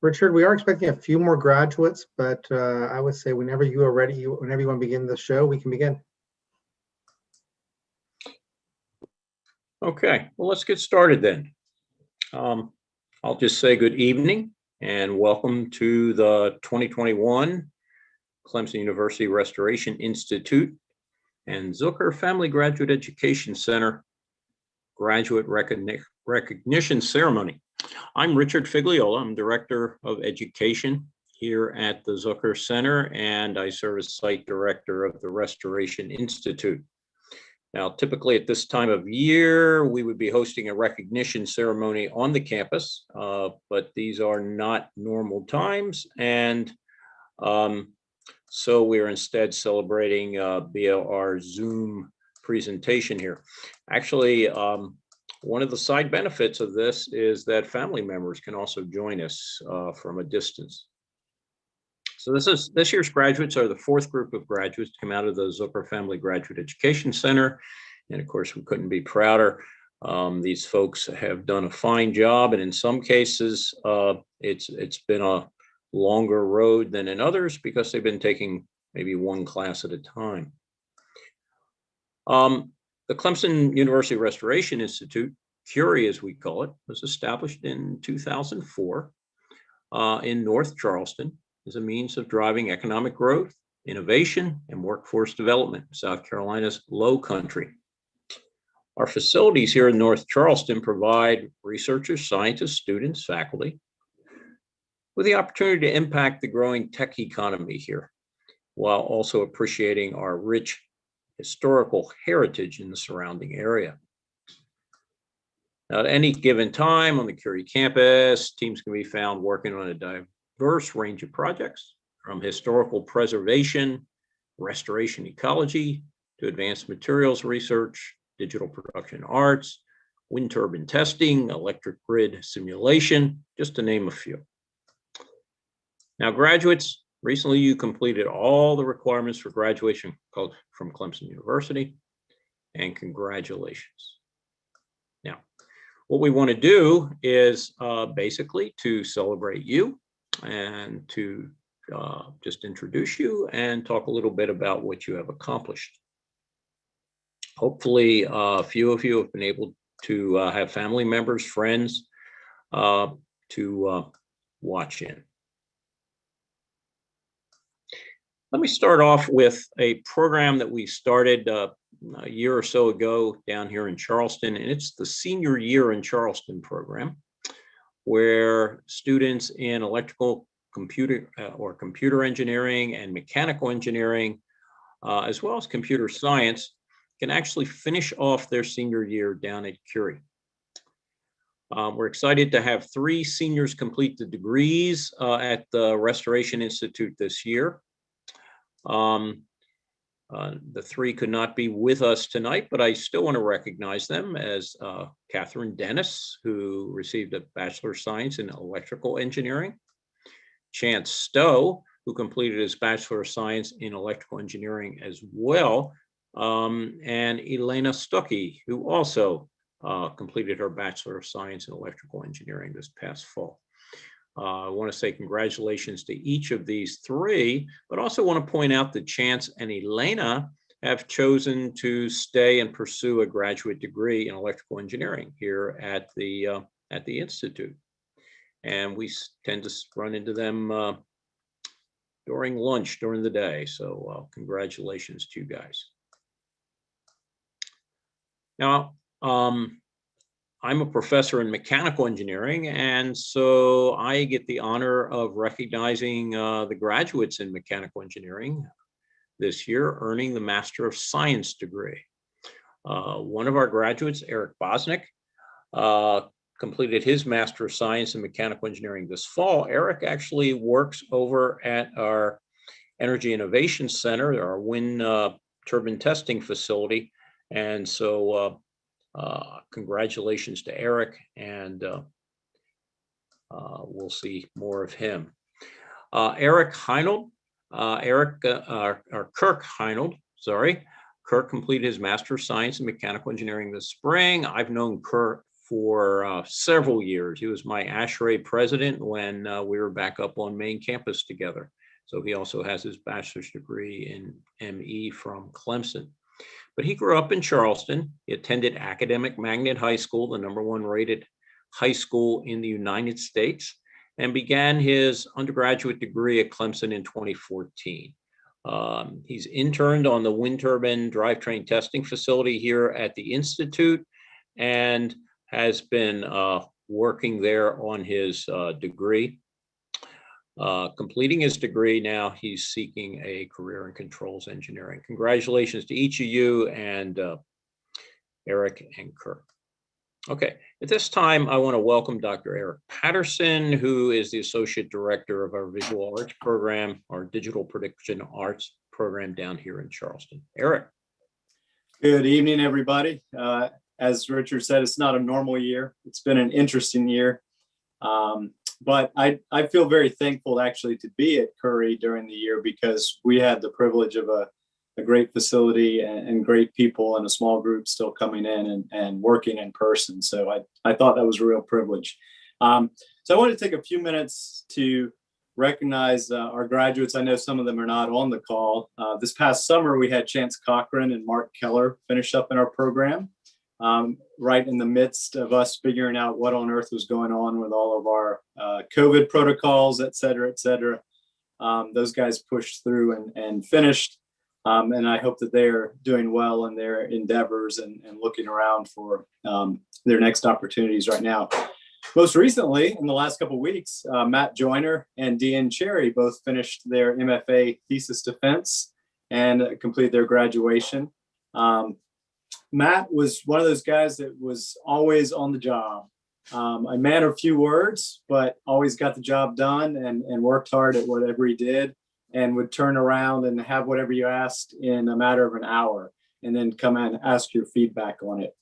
Richard, we are expecting a few more graduates, but I would say whenever you are ready, whenever you want to begin the show, we can begin. Okay, well, let's get started then. I'll just say good evening and welcome to the 2021 Clemson University Restoration Institute and Zucker Family Graduate Education Center Graduate Recognition Ceremony. I'm Richard Figliola. I'm Director of Education here at the Zucker Center, and I serve as Site Director of the Restoration Institute. Now, typically at this time of year, we would be hosting a recognition ceremony on the campus, but these are not normal times, and so we're instead celebrating via our Zoom presentation here. Actually, one of the side benefits of this is that family members can also join us from a distance. So this year's graduates are the fourth group of graduates to come out of the Zucker Family Graduate Education Center. And of course, we couldn't be prouder. These folks have done a fine job. And in some cases, it's been a longer road than in others because they've been taking maybe one class at a time. The Clemson University Restoration Institute, CURI as we call it, was established in 2004 in North Charleston as a means of driving economic growth, innovation, and workforce development in South Carolina's Low Country. Our facilities here in North Charleston provide researchers, scientists, students, faculty with the opportunity to impact the growing tech economy here, while also appreciating our rich historical heritage in the surrounding area. Now, at any given time on the CURI campus, teams can be found working on a diverse range of projects, from historical preservation, restoration ecology, to advanced materials research, digital production arts, wind turbine testing, electric grid simulation, just to name a few. Now, graduates, recently you completed all the requirements for graduation from Clemson University, and congratulations. Now, what we want to do is basically to celebrate you and to just introduce you and talk a little bit about what you have accomplished. Hopefully, a few of you have been able to have family members, friends to watch in. Let me start off with a program that we started a year or so ago down here in Charleston, and it's the Senior Year in Charleston program, where students in electrical, computer engineering and mechanical engineering, as well as computer science, can actually finish off their senior year down at CURI. We're excited to have 3 seniors complete the degrees at the Restoration Institute this year. The 3 could not be with us tonight, but I still want to recognize them as Catherine Dennis, who received a Bachelor of Science in Electrical Engineering, Chance Stowe, who completed his Bachelor of Science in Electrical Engineering as well, and Elena Stuckey, who also completed her Bachelor of Science in Electrical Engineering this past fall. I want to say congratulations to each of these 3, but also want to point out that Chance and Elena have chosen to stay and pursue a graduate degree in electrical engineering here at the Institute. And we tend to run into them during lunch during the day. So congratulations to you guys. Now, I'm a professor in mechanical engineering, and so I get the honor of recognizing the graduates in mechanical engineering this year, earning the Master of Science degree. One of our graduates, Eric Bosnick, completed his Master of Science in Mechanical Engineering this fall. Eric actually works over at our Energy Innovation Center, our wind turbine testing facility. And so congratulations to Eric, and we'll see more of him. Eric Heinold, Kirk Heinold, sorry. Kirk completed his Master of Science in Mechanical Engineering this spring. I've known Kirk for several years. He was my ASHRAE president when we were back up on main campus together. So he also has his bachelor's degree in ME from Clemson. But he grew up in Charleston. He attended Academic Magnet High School, the #1 rated high school in the United States, and began his undergraduate degree at Clemson in 2014. He's interned on the wind turbine drivetrain testing facility here at the Institute and has been working there on his degree. Completing his degree now, he's seeking a career in controls engineering. Congratulations to each of you and Eric and Kirk. Okay, at this time, I want to welcome Dr. Eric Patterson, who is the Associate Director of our Visual Arts program, our Digital Production Arts program down here in Charleston. Eric. Good evening, everybody. As Richard said, it's not a normal year. It's been an interesting year. But I feel very thankful actually to be at CURI during the year because we had the privilege of a great facility and great people and a small group still coming in and working in person. So I thought that was a real privilege. So I want to take a few minutes to recognize our graduates. I know some of them are not on the call. This past summer, we had Chance Cochran and Mark Keller finish up in our program. Right in the midst of us figuring out what on earth was going on with all of our COVID protocols, et cetera, et cetera. Those guys pushed through and finished. And I hope that they're doing well in their endeavors and looking around for their next opportunities right now. Most recently, in the last couple of weeks, Matt Joyner and Deanne Cherry both finished their MFA thesis defense and completed their graduation. Matt was one of those guys that was always on the job. A man of few words, but always got the job done and worked hard at whatever he did and would turn around and have whatever you asked in a matter of an hour and then come and ask your feedback on it.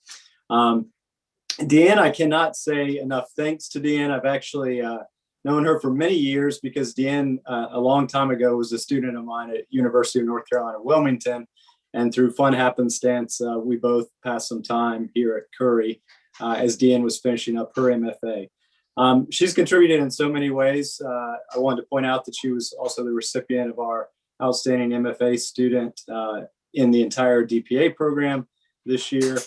Deanne, I cannot say enough thanks to Deanne. I've actually known her for many years because Deanne, a long time ago, was a student of mine at University of North Carolina, Wilmington. And through fun happenstance, we both passed some time here at CURI as Deanne was finishing up her MFA. She's contributed in so many ways. I wanted to point out that she was also the recipient of our Outstanding MFA Student in the entire DPA program this year.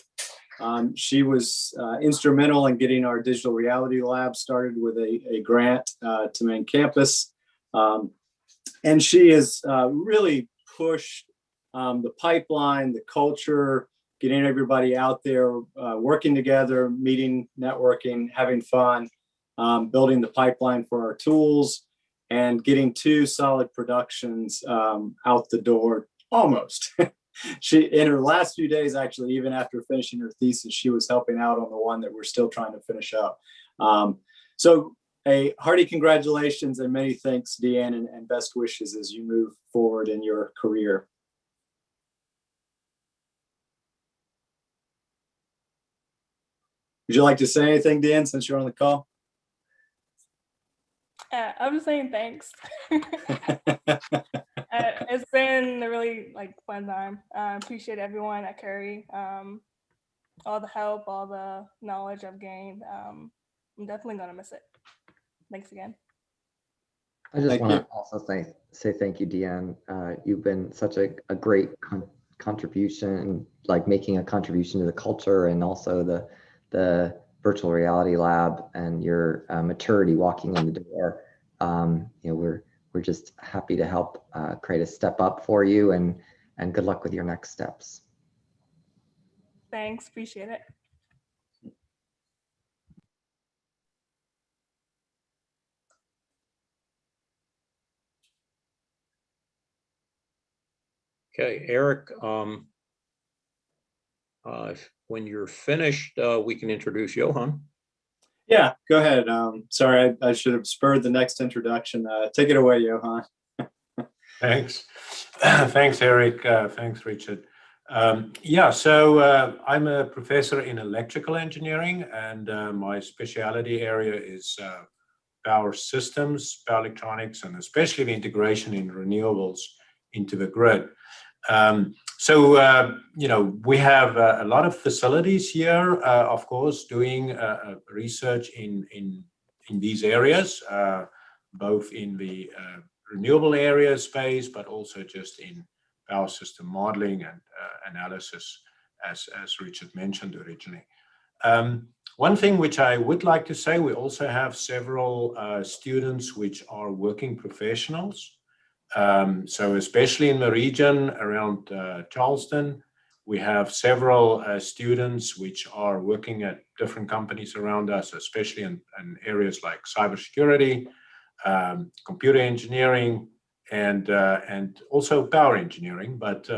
She was instrumental in getting our digital reality lab started with a grant to main campus. And she has really pushed the pipeline, the culture, getting everybody out there, working together, meeting, networking, having fun, building the pipeline for our tools, and getting 2 solid productions out the door almost. She, in her last few days, actually, even after finishing her thesis, she was helping out on the one that we're still trying to finish up. So a hearty congratulations and many thanks, Deanne, and best wishes as you move forward in your career. Would you like to say anything, Deanne, since you're on the call? I'm just saying thanks. It's been a really fun time. Appreciate everyone at CURI. All the help, all the knowledge I've gained. I'm definitely gonna miss it. Thanks again. I just want to also say thank you, Deanne. You've been such a great contribution, making a contribution to the culture and also the virtual reality lab and your maturity walking in the door. We're just happy to help create a step up for you and good luck with your next steps. Thanks, appreciate it. Okay, Eric, when you're finished, we can introduce Johan. Yeah, go ahead. Sorry, I should have spurred the next introduction. Take it away, Johan. Thanks. Thanks, Eric. Thanks, Richard. So I'm a professor in electrical engineering, and my specialty area is power systems, power electronics, and especially the integration in renewables into the grid. We have a lot of facilities here, of course, doing research in these areas, both in the renewable area space, but also just in power system modeling and analysis, as Richard mentioned originally. One thing which I would like to say, we also have several students which are working professionals. So especially in the region around Charleston, we have several students which are working at different companies around us, especially in areas like cybersecurity, computer engineering, and also power engineering, but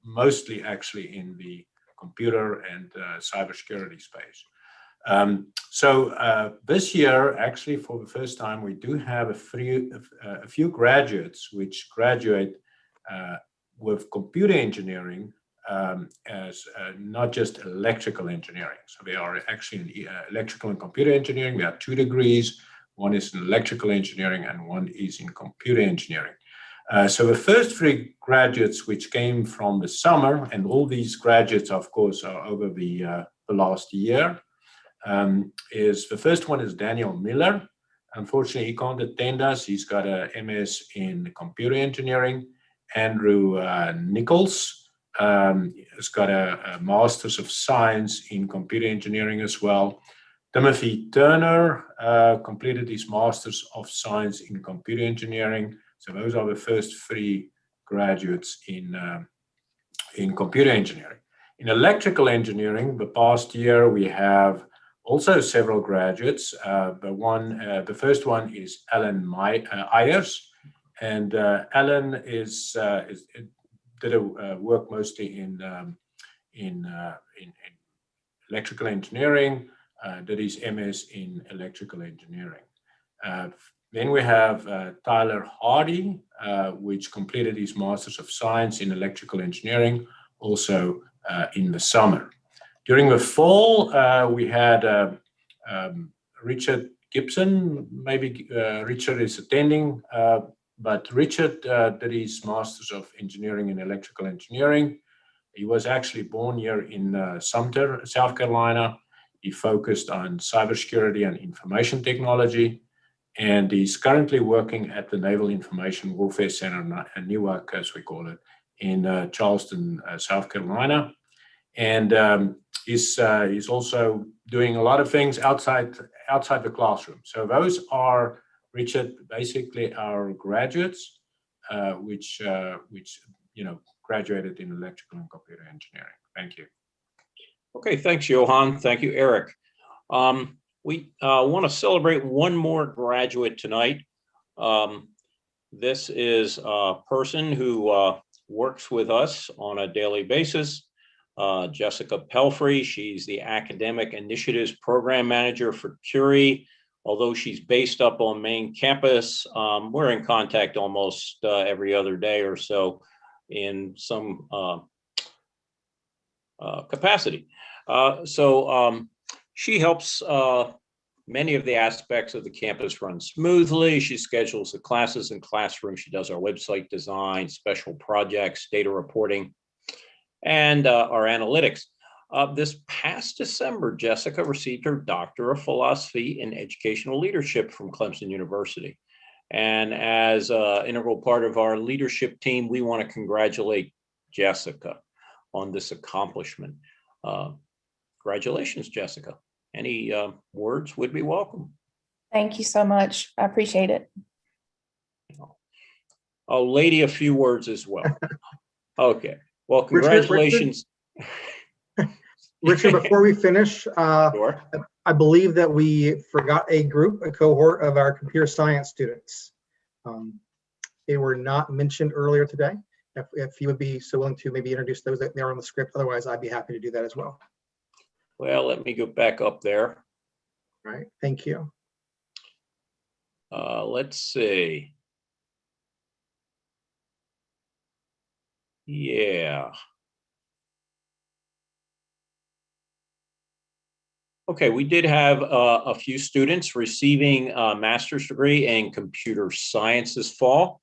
mostly actually in the computer and cybersecurity space. This year, actually, for the first time, we do have a few graduates which graduate with computer engineering as not just electrical engineering. So they are actually in electrical and computer engineering. They have 2 degrees. One is in electrical engineering and one is in computer engineering. So the first 3 graduates which came from the summer, and all these graduates, of course, are over the last year, is the first one is Daniel Miller. Unfortunately, he can't attend us. He's got a MS in computer engineering. Andrew Nichols has got a Master's of Science in computer engineering as well. Timothy Turner completed his Master's of Science in computer engineering. So those are the first 3 graduates in computer engineering. In electrical engineering, the past year we have also several graduates. The first one is Alan Ayers, and Alan did work mostly in electrical engineering. Did his MS in electrical engineering. Then we have Tyler Hardy, which completed his Master's of Science in electrical engineering, also in the summer. During the fall, we had Richard Gibson. Maybe Richard is attending, but Richard did his Master's of Engineering in electrical engineering. He was actually born here in Sumter, South Carolina. He focused on cybersecurity and information technology, and he's currently working at the Naval Information Warfare Center, NEWAC as we call it, in Charleston, South Carolina. And he's also doing a lot of things outside the classroom. So those are, Richard, basically our graduates, which graduated in electrical and computer engineering. Thank you. Okay, thanks, Johan. Thank you, Eric. We want to celebrate one more graduate tonight. This is a person who works with us on a daily basis, Jessica Pelfrey. She's the Academic Initiatives Program Manager for CURI. Although she's based up on main campus, we're in contact almost every other day or so in some capacity. She helps many of the aspects of the campus run smoothly. She schedules the classes in classroom. She does our website design, special projects, data reporting, and our analytics. This past December, Jessica received her Doctor of Philosophy in Educational Leadership from Clemson University. And as an integral part of our leadership team, we want to congratulate Jessica on this accomplishment. Congratulations, Jessica. Any words would be welcome. Thank you so much. I appreciate it. Oh, lady, a few words as well. Okay. Well, congratulations. Richard, before we finish, Sure. I believe that we forgot a cohort of our computer science students. They were not mentioned earlier today. If you would be so willing to maybe introduce those, that they're on the script. Otherwise, I'd be happy to do that as well. Well, let me go back up there. All right, thank you. Let's see. Yeah. Okay, we did have a few students receiving a master's degree in computer science this fall.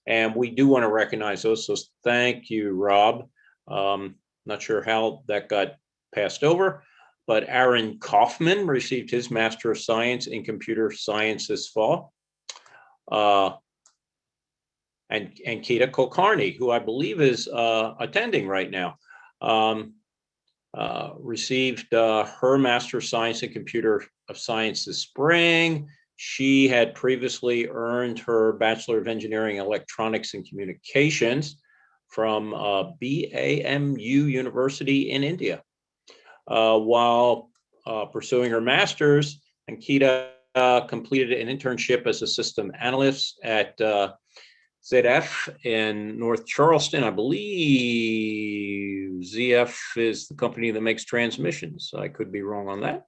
And we do want to recognize those. So thank you, Rob. Not sure how that got passed over, but Aaron Kaufman received his Master of Science in Computer Science this fall. And Kita Kulkarni, who I believe is attending right now, received her Master of Science in Computer Science this spring. She had previously earned her Bachelor of Engineering in Electronics and Communications from BAMU University in India. While pursuing her master's, Ankita completed an internship as a system analyst at ZF in North Charleston. I believe ZF is the company that makes transmissions. I could be wrong on that,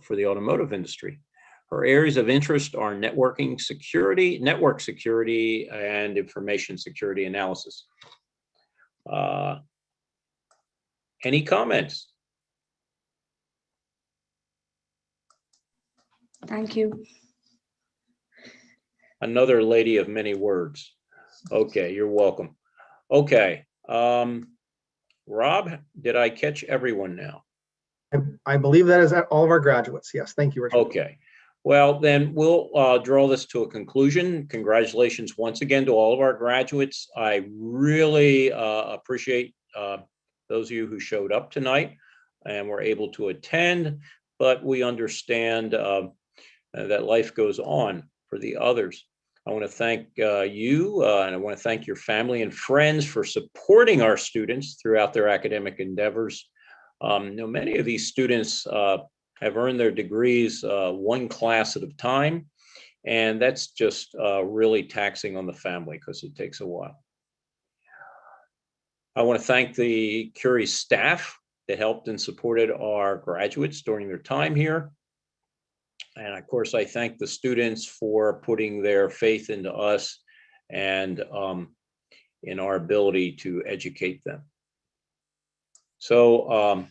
for the automotive industry. Her areas of interest are networking security, network security, and information security analysis. Any comments? Thank you. Another lady of many words. Okay, you're welcome. Okay, Rob, did I catch everyone now? I believe that is at all of our graduates. Yes, thank you, Richard. Okay, well then we'll draw this to a conclusion. Congratulations once again to all of our graduates. I really appreciate those of you who showed up tonight and were able to attend, but we understand that life goes on for the others. I want to thank you, and I want to thank your family and friends for supporting our students throughout their academic endeavors. Many of these students have earned their degrees one class at a time, and that's just really taxing on the family because it takes a while. I want to thank the CURI staff that helped and supported our graduates during their time here. And of course, I thank the students for putting their faith into us and in our ability to educate them. So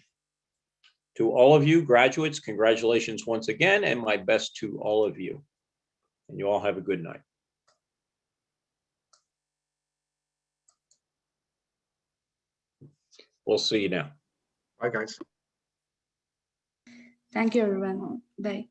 to all of you graduates, congratulations once again, and my best to all of you. And you all have a good night. We'll see you now. Bye, guys. Thank you, everyone. Bye.